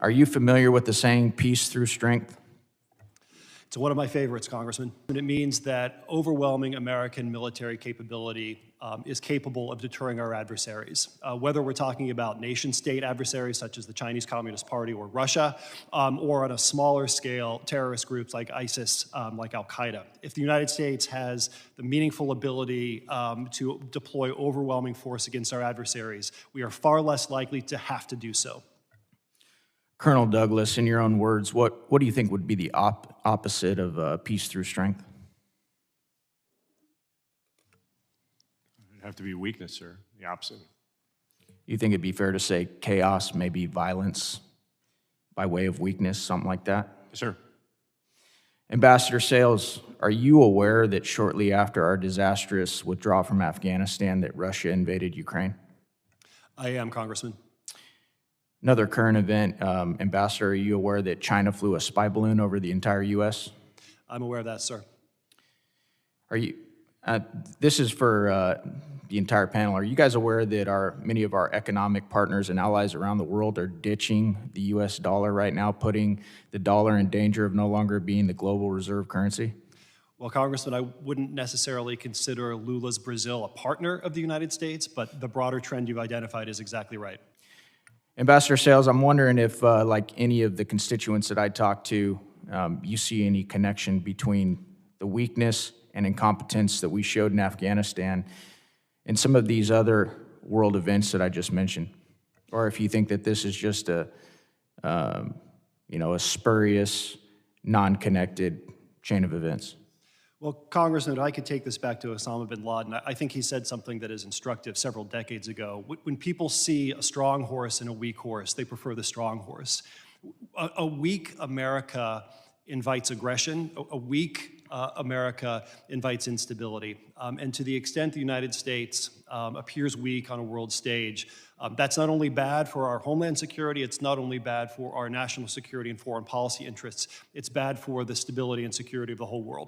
Are you familiar with the saying, peace through strength? It's one of my favorites, Congressman. And it means that overwhelming American military capability is capable of deterring our adversaries, whether we're talking about nation-state adversaries such as the Chinese Communist Party or Russia, or on a smaller scale, terrorist groups like ISIS, like Al-Qaeda. If the United States has the meaningful ability to deploy overwhelming force against our adversaries, we are far less likely to have to do so. Colonel Douglas, in your own words, what do you think would be the opposite of peace through strength? It'd have to be weakness, sir. The opposite. You think it'd be fair to say chaos, maybe violence by way of weakness, something like that? Yes, sir. Ambassador Sales, are you aware that shortly after our disastrous withdrawal from Afghanistan that Russia invaded Ukraine? I am, Congressman. Another current event, Ambassador, are you aware that China flew a spy balloon over the entire U.S.? I'm aware of that, sir. Are you? This is for the entire panel. Are you guys aware that many of our economic partners and allies around the world are ditching the U.S. dollar right now, putting the dollar in danger of no longer being the global reserve currency? Well, Congressman, I wouldn't necessarily consider Lula's Brazil a partner of the United States, but the broader trend you've identified is exactly right. Ambassador Sales, I'm wondering if, like any of the constituents that I talk to, you see any connection between the weakness and incompetence that we showed in Afghanistan and some of these other world events that I just mentioned, or if you think that this is just a spurious, non-connected chain of events. Well, Congressman, I could take this back to Osama bin Laden. I think he said something that is instructive several decades ago. When people see a strong horse and a weak horse, they prefer the strong horse. A weak America invites aggression. A weak America invites instability. And to the extent the United States appears weak on a world stage, that's not only bad for our homeland security, it's not only bad for our national security and foreign policy interests, it's bad for the stability and security of the whole world.